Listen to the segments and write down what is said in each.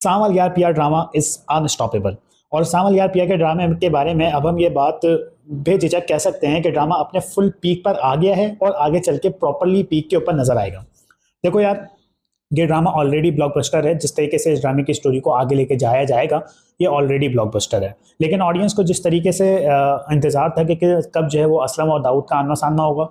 सावल यार पिया drama is unstoppable. और सावल यार पिया के ड्रामे के बारे में अब हम ये बात बेझिझक कह सकते हैं कि ड्रामा अपने फुल पीक पर आ गया है और आगे चल के प्रॉपरली पीक के ऊपर नजर आएगा। देखो यार, ये ड्रामा ऑलरेडी ब्लॉकबस्टर है। जिस तरीके से इस ड्रामे की स्टोरी को आगे लेके जाया जाएगा, ये ऑलरेडी ब्लॉकबस्टर है। लेकिन ऑडियंस को जिस तरीके से इंतजार था कि कब जो है वो असलम और दाऊद का आमना सामना होगा,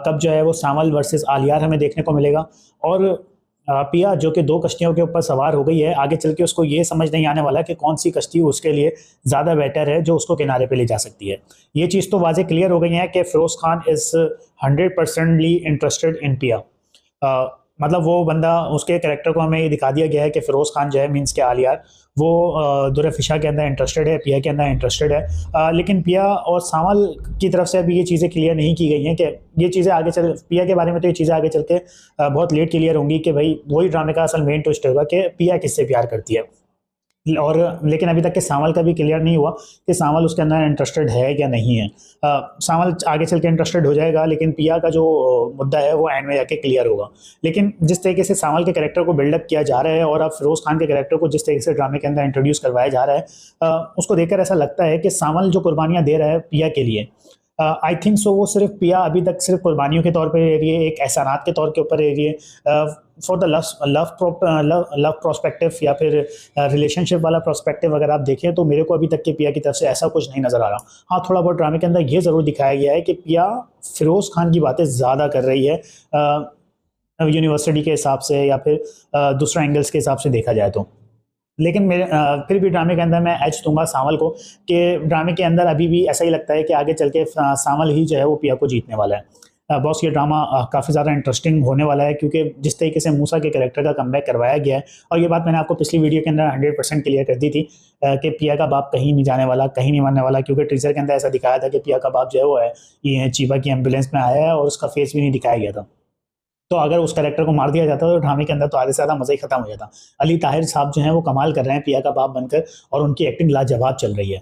कब जो है वो सावल वर्सेस आलियार हमें देखने को मिलेगा। और पिया जो कि दो कश्तियों के ऊपर सवार हो गई है, आगे चल के उसको ये समझ नहीं आने वाला कि कौन सी कश्ती उसके लिए ज़्यादा बेटर है जो उसको किनारे पे ले जा सकती है। ये चीज़ तो वाजे क्लियर हो गई है कि Firoz Khan is 100% interested in Piya. मतलब वो बंदा, उसके कैरेक्टर को हमें ये दिखा दिया गया है कि फिरोज खान जो है मीन्स के आलियार, वो दुरफिशा के अंदर इंटरेस्टेड है, पिया के अंदर इंटरेस्टेड है। लेकिन पिया और सावल की तरफ से अभी ये चीज़ें क्लियर नहीं की गई हैं कि ये चीज़ें आगे चल, पिया के बारे में तो ये चीज़ें आगे चल के बहुत लेट क्लियर होंगी कि भाई वही ड्रामे का असल मेन ट्विस्ट होगा कि पिया किससे प्यार करती है। और लेकिन अभी तक के सावल का भी क्लियर नहीं हुआ कि सावल उसके अंदर इंटरेस्टेड है या नहीं है। सावल आगे चल के इंटरेस्टेड हो जाएगा, लेकिन पिया का जो मुद्दा है वो एंड में जाके क्लियर होगा। लेकिन जिस तरीके से सावल के कैरेक्टर को बिल्डअप किया जा रहा है और अब फिरोज खान के कैरेक्टर को जिस तरीके से ड्रामे के अंदर इंट्रोड्यूस करवाया जा रहा है, उसको देखकर ऐसा लगता है कि सावल जो कुर्बानियाँ दे रहा है पिया के लिए, आई थिंक सो वो सिर्फ पिया अभी तक सिर्फ कुर्बानियों के तौर पर ले रही है, एक एहसानात के तौर के ऊपर ले रही है। फॉर द लव प्रोस्पेक्टिव या फिर रिलेशनशिप वाला प्रोस्पेक्टिव अगर आप देखें तो मेरे को अभी तक के पिया की तरफ से ऐसा कुछ नहीं नज़र आ रहा। हाँ, थोड़ा बहुत ड्रामे के अंदर ये ज़रूर दिखाया गया है कि पिया फिरोज़ खान की बातें ज़्यादा कर रही है यूनिवर्सिटी के हिसाब से या फिर दूसरा एंगल्स के हिसाब से देखा जाए तो। लेकिन मेरे फिर भी ड्रामे के अंदर मैं एज दूंगा सावल को, कि ड्रामे के अंदर अभी भी ऐसा ही लगता है कि आगे चल के सावल ही जो है वो पिया को जीतने वाला है। बॉस, ये ड्रामा काफ़ी ज़्यादा इंटरेस्टिंग होने वाला है, क्योंकि जिस तरीके से मूसा के कैरेक्टर का कमबैक करवाया गया है, और ये बात मैंने आपको पिछली वीडियो के अंदर 100% क्लियर कर दी थी कि पिया का बाप कहीं नहीं जाने वाला, कहीं नहीं मरने वाला, क्योंकि टीजर के अंदर ऐसा दिखाया था कि पिया का बाप जो है वो है ये चीबा की एम्बुलेंस में आया है और उसका फेस भी नहीं दिखाया गया था। तो अगर उस कैरेक्टर को मार दिया जाता तो ड्रामे के अंदर तो आधे से ज़्यादा मज़ा ही खत्म हो जाता। अली ताहिर साहब जो हैं वो कमाल कर रहे हैं पिया का बाप बनकर, और उनकी एक्टिंग लाजवाब चल रही है।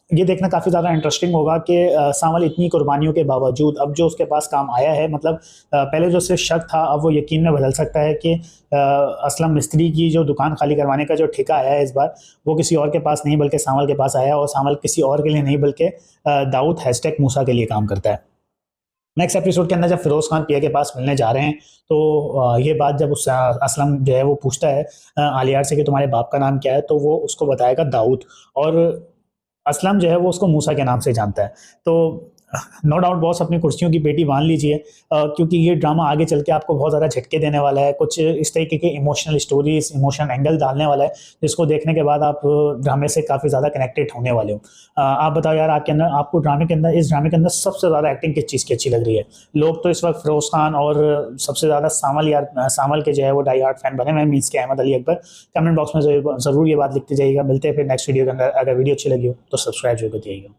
ये देखना काफ़ी ज़्यादा इंटरेस्टिंग होगा कि सावल इतनी कुर्बानियों के बावजूद अब जो उसके पास काम आया है, मतलब पहले जो सिर्फ शक था अब वो यकीन में बदल सकता है कि असलम मिस्त्री की जो दुकान खाली करवाने का जो ठेका आया है इस बार, वो किसी और के पास नहीं बल्कि सावल के पास आया, और सावल किसी और के लिए नहीं बल्कि दाऊद हैशटैग मूसा के लिए काम करता है। नेक्स्ट एपिसोड के अंदर जब फिरोज खान पिया के पास मिलने जा रहे हैं तो ये बात जब उस असलम जो है वो पूछता है आलियार से कि तुम्हारे बाप का नाम क्या है, तो वो उसको बताएगा दाऊद, और असलम जो है वो उसको मूसा के नाम से जानता है। तो नो डाउट बॉस, अपनी कुर्सियों की पेटी बांध लीजिए, क्योंकि ये ड्रामा आगे चल के आपको बहुत ज़्यादा झटके देने वाला है। कुछ इस तरीके के इमोशनल स्टोरीज, इमोशनल एंगल डालने वाला है, जिसको देखने के बाद आप ड्रामे से काफ़ी ज़्यादा कनेक्टेड होने वाले हो। आप बताओ यार, आपके अंदर आपको ड्रामे के अंदर, इस ड्रामे के अंदर सबसे ज़्यादा एक्टिंग किस चीज़ की अच्छी लग रही है? लोग तो इस वक्त फिरोज खान और सबसे ज़्यादा सावल, यार सावल के जो है वो डाई हार्ट फैन बने हुए हैं, मीन्स के अहमद अली अकबर। कमेंट बॉक्स में ज़रूर ये बात लिखते जाइएगा। मिलते हैं फिर नेक्स्ट वीडियो के अंदर। अगर वीडियो अच्छी लगी हो तो सब्सक्राइब जरूर करिएगा।